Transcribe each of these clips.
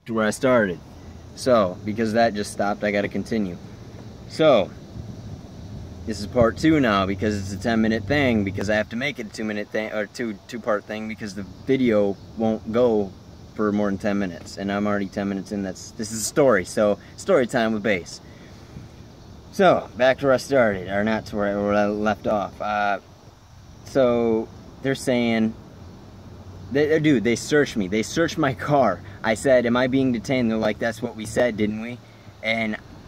to where I started. So, because that just stopped, I got to continue. So, this is part 2 now, because it's a 10-minute thing, because I have to make it a 2-minute thing, or two-part thing, because the video won't go for more than 10 minutes, and I'm already 10 minutes in. This is a story, so story time with bass. So, back to where I started, or not to where I left off. So, they're saying, dude, they searched me. They searched my car. I said, am I being detained? They're like, that's what we said, didn't we?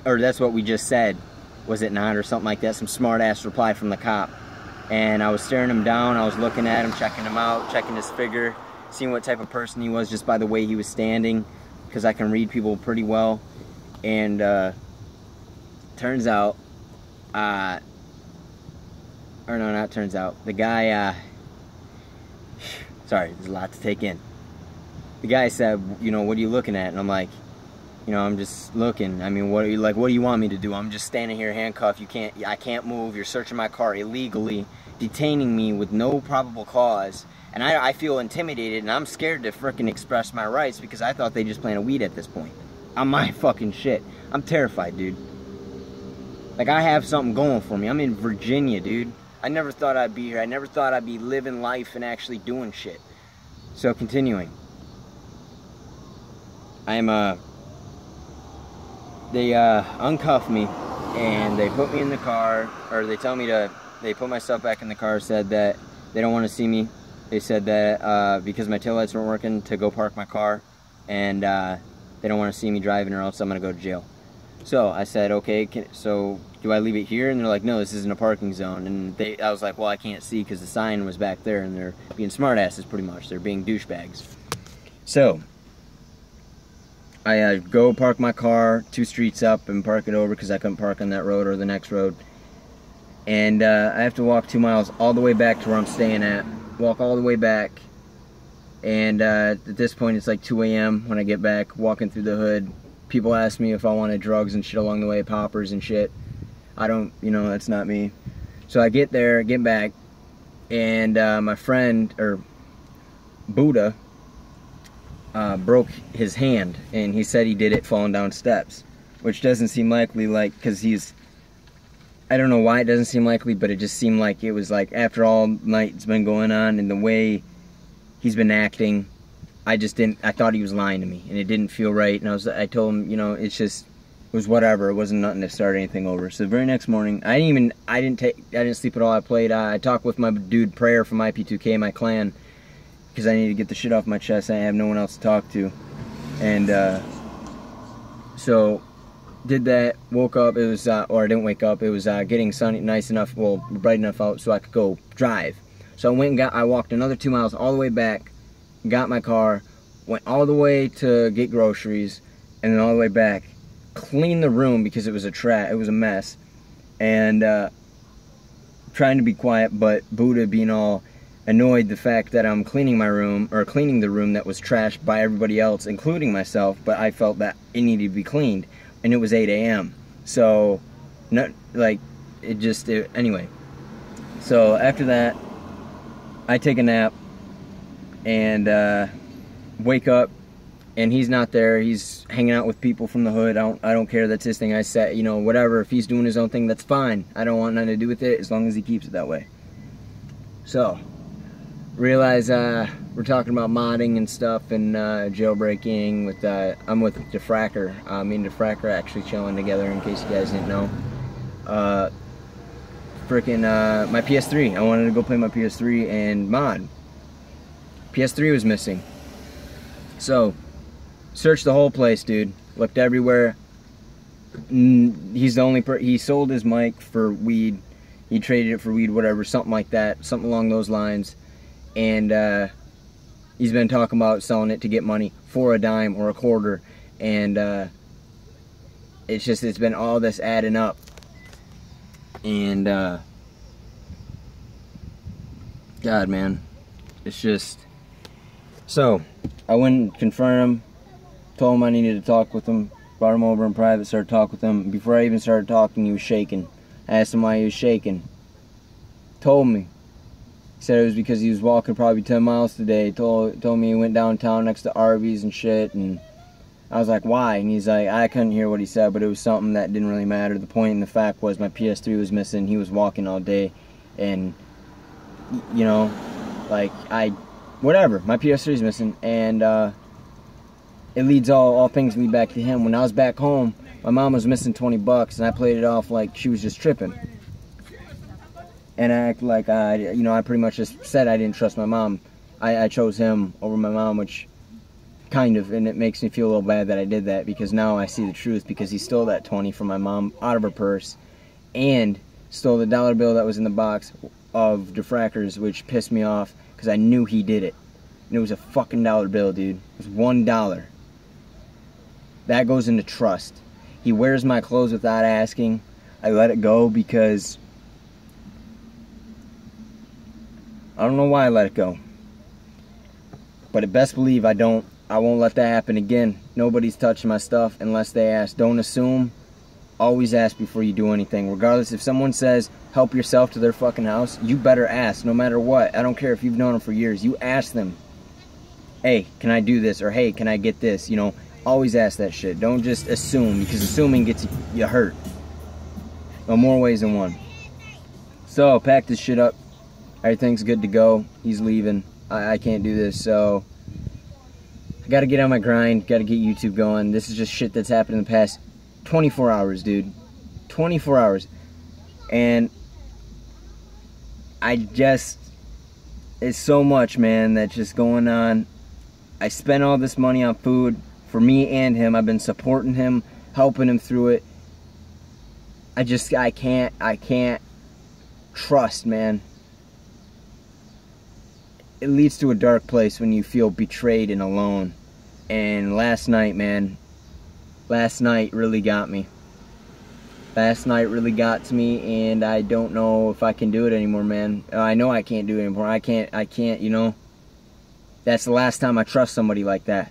Or that's what we just said, was it not? Or something like that, some smart-ass reply from the cop. And I was staring him down, I was looking at him, checking him out, checking his figure, seeing what type of person he was just by the way he was standing, because I can read people pretty well. And, turns out, or no, not turns out, the guy, sorry, there's a lot to take in. The guy said, you know, what are you looking at? And I'm like, you know, I'm just looking. I mean, what do you want me to do? I'm just standing here handcuffed. I can't move. You're searching my car illegally, detaining me with no probable cause. And I feel intimidated, and I'm scared to frickin' express my rights, because I thought they just planted weed at this point. On my fucking shit. I'm terrified, dude. Like, I have something going for me. I'm in Virginia, dude. I never thought I'd be here. I never thought I'd be living life and actually doing shit. So, continuing. They uncuff me, and they put me in the car, or they tell me they put my stuff back in the car, said that they don't want to see me. They said that because my taillights weren't working, to go park my car, and they don't want to see me driving, or else I'm going to go to jail. So I said, okay, so do I leave it here? And they're like, no, this isn't a parking zone. And I was like, well, I can't see because the sign was back there, and they're being smartasses pretty much. They're being douchebags. So I go park my car 2 streets up and park it over, because I couldn't park on that road or the next road. And I have to walk 2 miles all the way back to where I'm staying at. Walk all the way back. And at this point, it's like 2 a.m. when I get back, walking through the hood. People ask me if I wanted drugs and shit along the way, poppers and shit. I don't, you know, that's not me. So I get there, get back, and my friend, or Buddah, broke his hand, and he said he did it falling down steps, which doesn't seem likely, like, because I don't know why it doesn't seem likely, but it just seemed like it was like, after all night's been going on, and the way he's been acting, I thought he was lying to me, and it didn't feel right. And I told him, you know, it was whatever. It wasn't nothing to start anything over. So the very next morning, I didn't sleep at all. I talked with my dude Prayer from IP.2, my clan, because I needed to get the shit off my chest. I have no one else to talk to. And so did that, woke up. It was, or I didn't wake up. It was getting sunny, nice enough, well, bright enough out so I could go drive. So I walked another 2 miles all the way back, got my car, went all the way to get groceries, and then all the way back, cleaned the room because it was it was a mess, and trying to be quiet, but Buddah being all annoyed the fact that I'm cleaning my room, or cleaning the room that was trashed by everybody else, including myself, but I felt that it needed to be cleaned, and it was 8 a.m. So, anyway. So after that, I take a nap, and wake up, and he's not there. He's hanging out with people from the hood. I don't care. That's his thing. I said, you know, whatever. If he's doing his own thing, that's fine. I don't want nothing to do with it, as long as he keeps it that way. So, realize we're talking about modding and stuff, and jailbreaking with I'm with Dphracker. Me and Dphracker are actually chilling together, in case you guys didn't know. My PS3. I wanted to go play my PS3 and mod. PS3 was missing. So, searched the whole place, dude. Looked everywhere. He's the only he sold his mic for weed. He traded it for weed, whatever, something like that, something along those lines. And he's been talking about selling it to get money for a dime or a quarter. And it's been all this adding up. And God, man, it's just. So I went and confronted him, told him I needed to talk with him, brought him over in private, started talking with him. Before I even started talking, he was shaking. I asked him why he was shaking. Told me. He said it was because he was walking probably 10 miles today. Told me he went downtown next to Arby's and shit, and I was like, why? And he's like, I couldn't hear what he said, but it was something that didn't really matter. The point and the fact was my PS3 was missing. He was walking all day, and, you know, like, whatever, my PS3 is missing, and it leads all things lead back to him. When I was back home, my mom was missing 20 bucks, and I played it off like she was just tripping. And I act like, you know, I pretty much just said I didn't trust my mom. I chose him over my mom, which kind of, and it makes me feel a little bad that I did that, because now I see the truth, because he stole that 20 from my mom out of her purse, and stole the dollar bill that was in the box of Dphrackers, which pissed me off, because I knew he did it. And it was a fucking dollar bill, dude. It was $1. That goes into trust. He wears my clothes without asking. I let it go because I don't know why I let it go. But it best believe I won't let that happen again. Nobody's touching my stuff unless they ask. Don't assume. Always ask before you do anything. Regardless, if someone says, help yourself to their fucking house, you better ask, no matter what. I don't care if you've known them for years. You ask them, hey, can I do this? Or hey, can I get this? You know, always ask that shit. Don't just assume, because assuming gets you hurt. In more ways than one. So, pack this shit up. Everything's good to go. He's leaving. I can't do this, so I gotta get on my grind, gotta get YouTube going. This is just shit that's happened in the past 24 hours, dude. 24 hours. And it's so much, man, that's just going on. I spent all this money on food for me and him. I've been supporting him, helping him through it. I can't trust, man. It leads to a dark place when you feel betrayed and alone. And last night, man, last night really got me. Last night really got to me, and I don't know if I can do it anymore, man. I know I can't do it anymore. I can't, you know. That's the last time I trust somebody like that.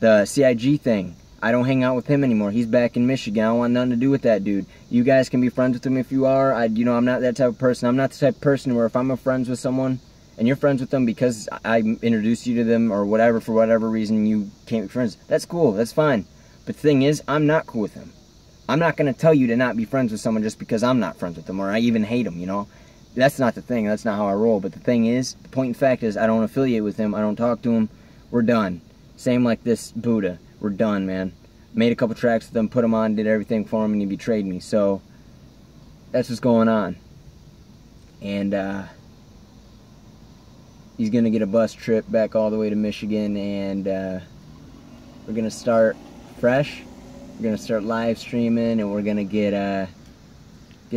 The C.I.G thing, I don't hang out with him anymore. He's back in Michigan. I don't want nothing to do with that dude. You guys can be friends with him if you are. You know, I'm not that type of person. I'm not the type of person where if I'm friends with someone, and you're friends with them because I introduced you to them or whatever, for whatever reason you can't be friends, that's cool, that's fine. But the thing is, I'm not cool with him. I'm not going to tell you to not be friends with someone just because I'm not friends with them or I even hate them, you know. That's not the thing. That's not how I roll. But the thing is, the point in fact is, I don't affiliate with him. I don't talk to him. We're done. Same like this Buddah. We're done, man. Made a couple tracks with him, put him on, did everything for him, and he betrayed me. So, that's what's going on. And, he's going to get a bus trip back all the way to Michigan, and we're going to start fresh. We're going to start live streaming, and we're going to get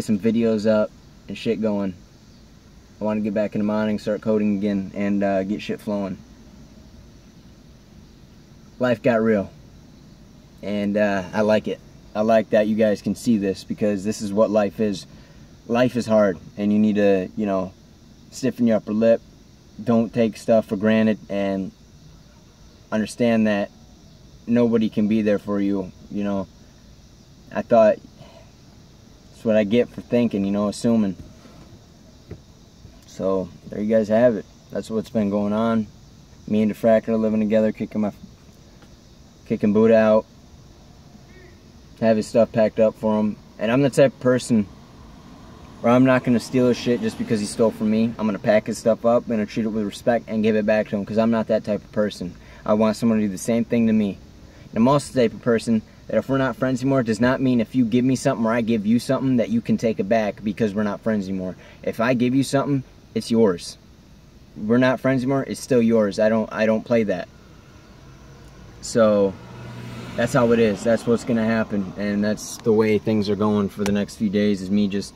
some videos up and shit going. I want to get back into modding, start coding again, and get shit flowing. Life got real, and I like it. I like that you guys can see this, because this is what life is. Life is hard, and you need to, you know, stiffen your upper lip. Don't take stuff for granted, and understand that nobody can be there for you, you know. I thought that's what I get for thinking, you know, assuming. So there you guys have it. That's what's been going on. Me and Dphracker are living together, kicking Buddah out, have his stuff packed up for him. And I'm the type of person where I'm not going to steal his shit just because he stole from me. I'm going to pack his stuff up, I'm going to treat it with respect, and give it back to him, because I'm not that type of person. I want someone to do the same thing to me. And I'm also the type of person that if we're not friends anymore, it does not mean if you give me something or I give you something that you can take it back because we're not friends anymore. If I give you something, it's yours. We're not friends anymore, it's still yours. I don't play that. So that's how it is. That's what's going to happen. And that's the way things are going for the next few days, is me just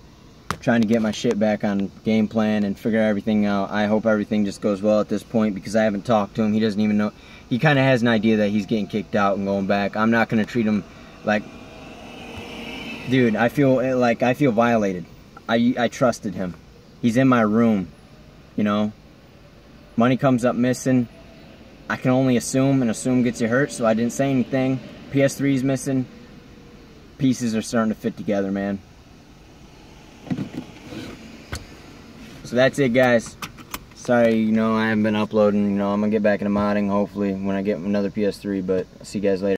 trying to get my shit back on game plan and figure everything out. I hope everything just goes well at this point, because I haven't talked to him. He doesn't even know. He kind of has an idea that he's getting kicked out and going back. I'm not going to treat him like, dude, I feel violated. I trusted him. He's in my room, you know. Money comes up missing. I can only assume, and assume gets you hurt, so I didn't say anything. PS3's missing. Pieces are starting to fit together, man. So that's it, guys. Sorry, you know, I haven't been uploading. You know, I'm gonna get back into modding, hopefully, when I get another PS3, but I'll see you guys later.